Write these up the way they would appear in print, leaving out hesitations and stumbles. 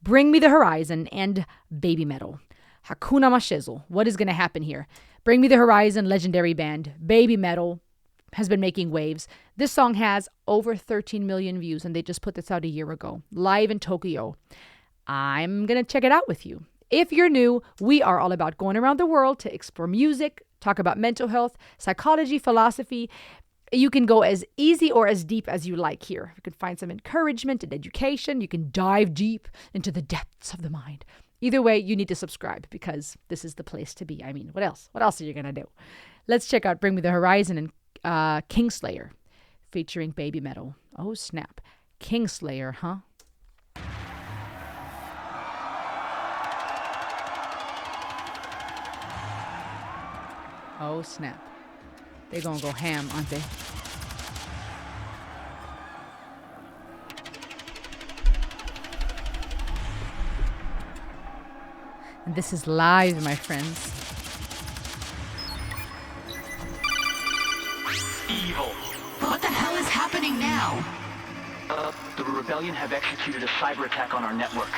Bring Me the Horizon and BABYMETAL. Hakuna Mashizzle. What is going to happen here? Bring Me the Horizon, legendary band. BABYMETAL has been making waves. This song has over 13 million views, and they just put this out a year ago, live in Tokyo. I'm going to check it out with you. If you're new, we are all about going around the world to explore music, talk about mental health, psychology, philosophy. You can go as easy or as deep as you like here. You can find some encouragement and education. You can dive deep into the depths of the mind. Either way, you need to subscribe because this is the place to be. I mean, what else? What else are you going to do? Let's check out Bring Me the Horizon and Kingslayer featuring BABYMETAL. Oh, snap. Kingslayer, huh? Oh, snap. They're going to go ham, aren't they? And this is live, my friends. Evil. What the hell is happening now? The rebellion have executed a cyber attack on our network.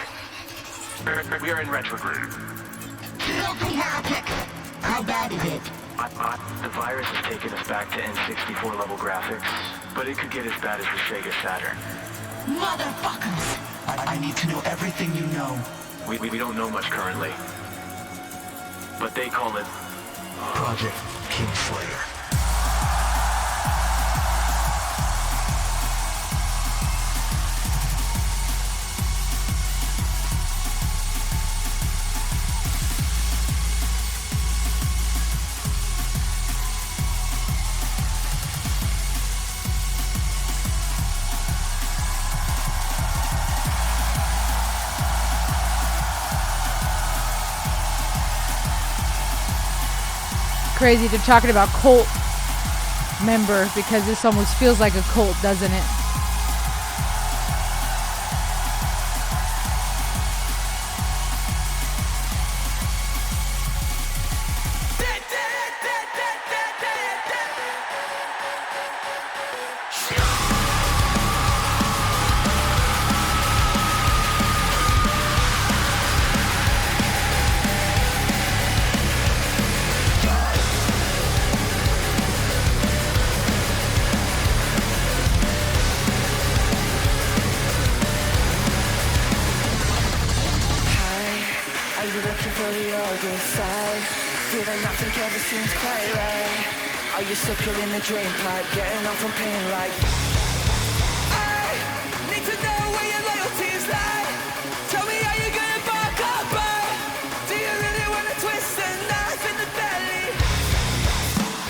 We are in retrograde. Filthy heretic! How bad is it? The virus has taken us back to N64 level graphics, but it could get as bad as the Sega Saturn. Motherfuckers! I need to know everything you know. We don't know much currently, but they call it Project Kingslayer. Crazy they're talking about cult member because this almost feels like a cult, doesn't it? Are you sucking in the drain pipe, getting off from pain like I need to know where your loyalties lie. Tell me how you gonna back up by. Do you really wanna twist a knife in the belly?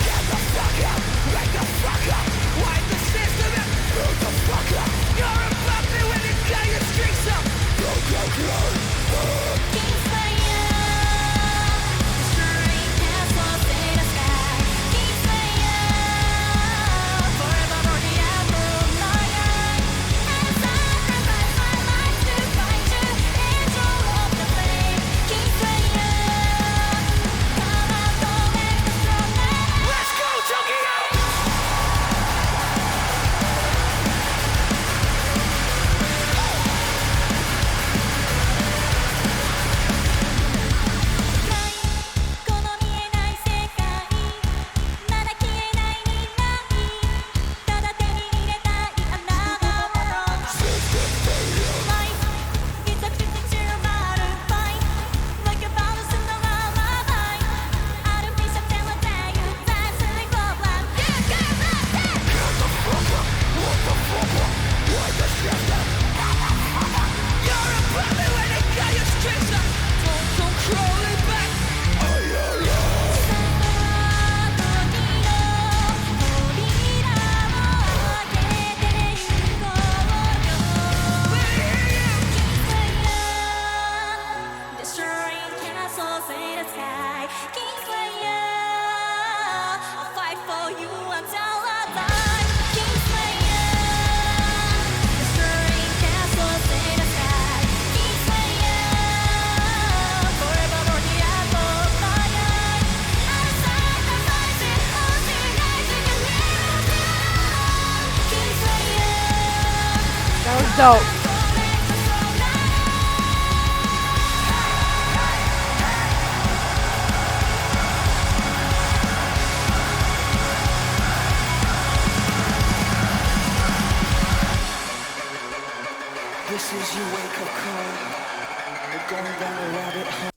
Get the fuck up, wake the fuck up. Wipe the system and move the fuck up. You're a puppet when you got your strings up. Go, go, go, go. Dope. Going down a rabbit hole.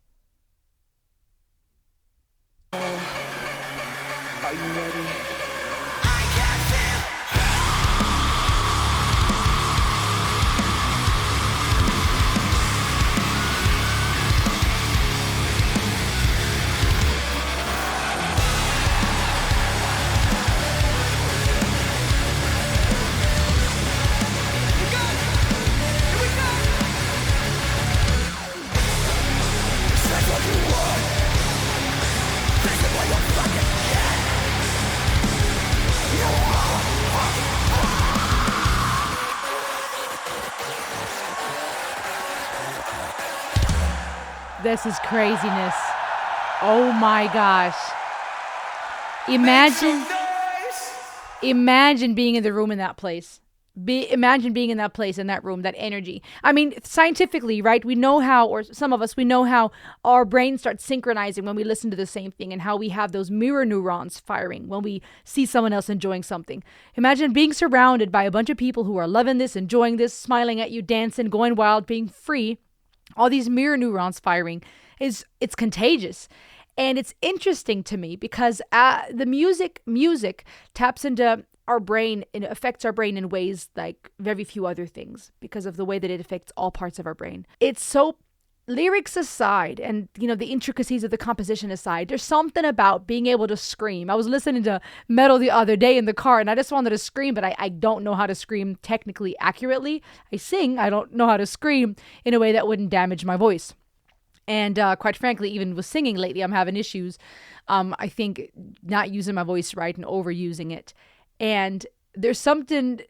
Are you ready? This is craziness. Oh my gosh. Imagine being in the room in that place. Imagine being in that place, in that room, that energy. I mean, scientifically, right? We know how, or some of us, we know how our brain starts synchronizing when we listen to the same thing, and how we have those mirror neurons firing when we see someone else enjoying something. Imagine being surrounded by a bunch of people who are loving this, enjoying this, smiling at you, dancing, going wild, being free. All these mirror neurons firing, it's contagious. And it's interesting to me because the music taps into our brain and affects our brain in ways like very few other things, because of the way that it affects all parts of our brain. It's so, lyrics aside, and the intricacies of the composition aside, there's something about being able to scream. I was listening to metal the other day in the car, and I just wanted to scream, but I don't know how to scream technically accurately. I sing, I don't know how to scream in a way that wouldn't damage my voice. And quite frankly, even with singing lately, I'm having issues. I think not using my voice right and overusing it. And there's something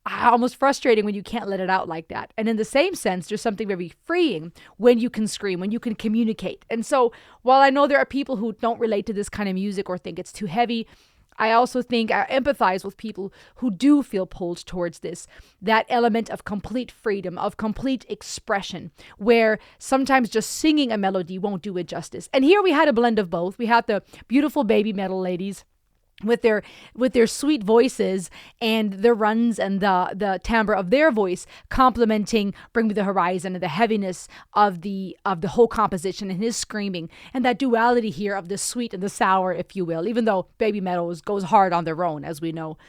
almost frustrating when you can't let it out like that. And in the same sense, there's something very freeing when you can scream, when you can communicate. And so while I know there are people who don't relate to this kind of music or think it's too heavy, I also think I empathize with people who do feel pulled towards this, that element of complete freedom, of complete expression, where sometimes just singing a melody won't do it justice. And here we had a blend of both. We had the beautiful baby metal ladies with their sweet voices and the runs and the timbre of their voice complementing Bring Me the Horizon and the heaviness of the whole composition and his screaming, and that duality here of the sweet and the sour, if you will, even though baby metal goes hard on their own, as we know.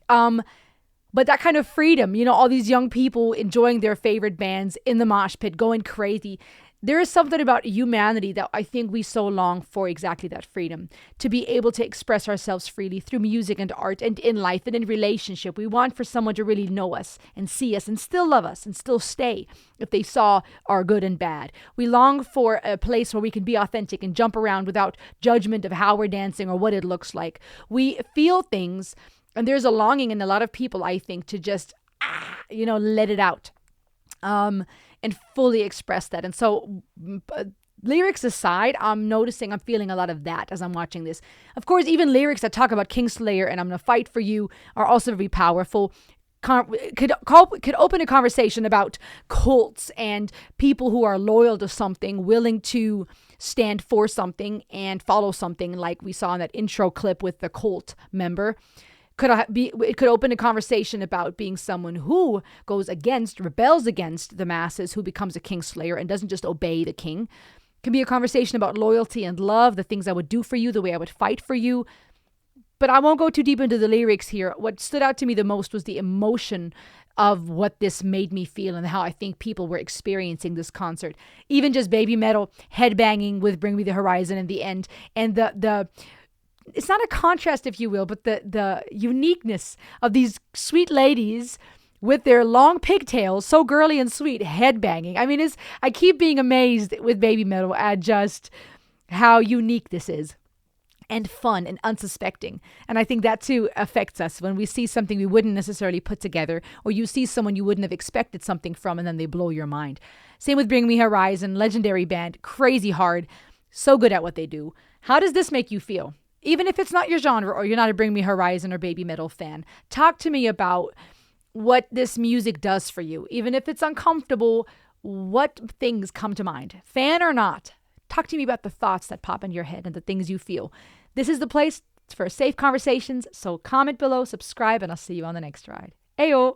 But that kind of freedom, all these young people enjoying their favorite bands in the mosh pit, going crazy. There is something about humanity that I think we so long for, exactly that freedom, to be able to express ourselves freely through music and art and in life and in relationship. We want for someone to really know us and see us and still love us and still stay if they saw our good and bad. We long for a place where we can be authentic and jump around without judgment of how we're dancing or what it looks like. We feel things, and there's a longing in a lot of people, I think, to just, let it out. And fully express that. And so lyrics aside, I'm feeling a lot of that as I'm watching this. Of course, even lyrics that talk about Kingslayer and I'm going to fight for you are also very powerful. Could open a conversation about cults and people who are loyal to something, willing to stand for something and follow something, like we saw in that intro clip with the cult member. It could open a conversation about being someone who rebels against the masses, who becomes a Kingslayer and doesn't just obey the king. It can be a conversation about loyalty and love, the things I would do for you, the way I would fight for you. But I won't go too deep into the lyrics here. What stood out to me the most was the emotion of what this made me feel and how I think people were experiencing this concert. Even just baby metal headbanging with Bring Me the Horizon in the end, and the it's not a contrast, if you will, but the uniqueness of these sweet ladies with their long pigtails, so girly and sweet, headbanging. I mean, I keep being amazed with baby metal at just how unique this is, and fun and unsuspecting. And I think that too affects us when we see something we wouldn't necessarily put together, or you see someone you wouldn't have expected something from, and then they blow your mind. Same with Bring Me Horizon, legendary band, crazy hard, so good at what they do. How does this make you feel? Even if it's not your genre or you're not a Bring Me Horizon or baby metal fan, talk to me about what this music does for you. Even if it's uncomfortable, what things come to mind? Fan or not, talk to me about the thoughts that pop in your head and the things you feel. This is the place for safe conversations, so comment below, subscribe, and I'll see you on the next ride. Ayo!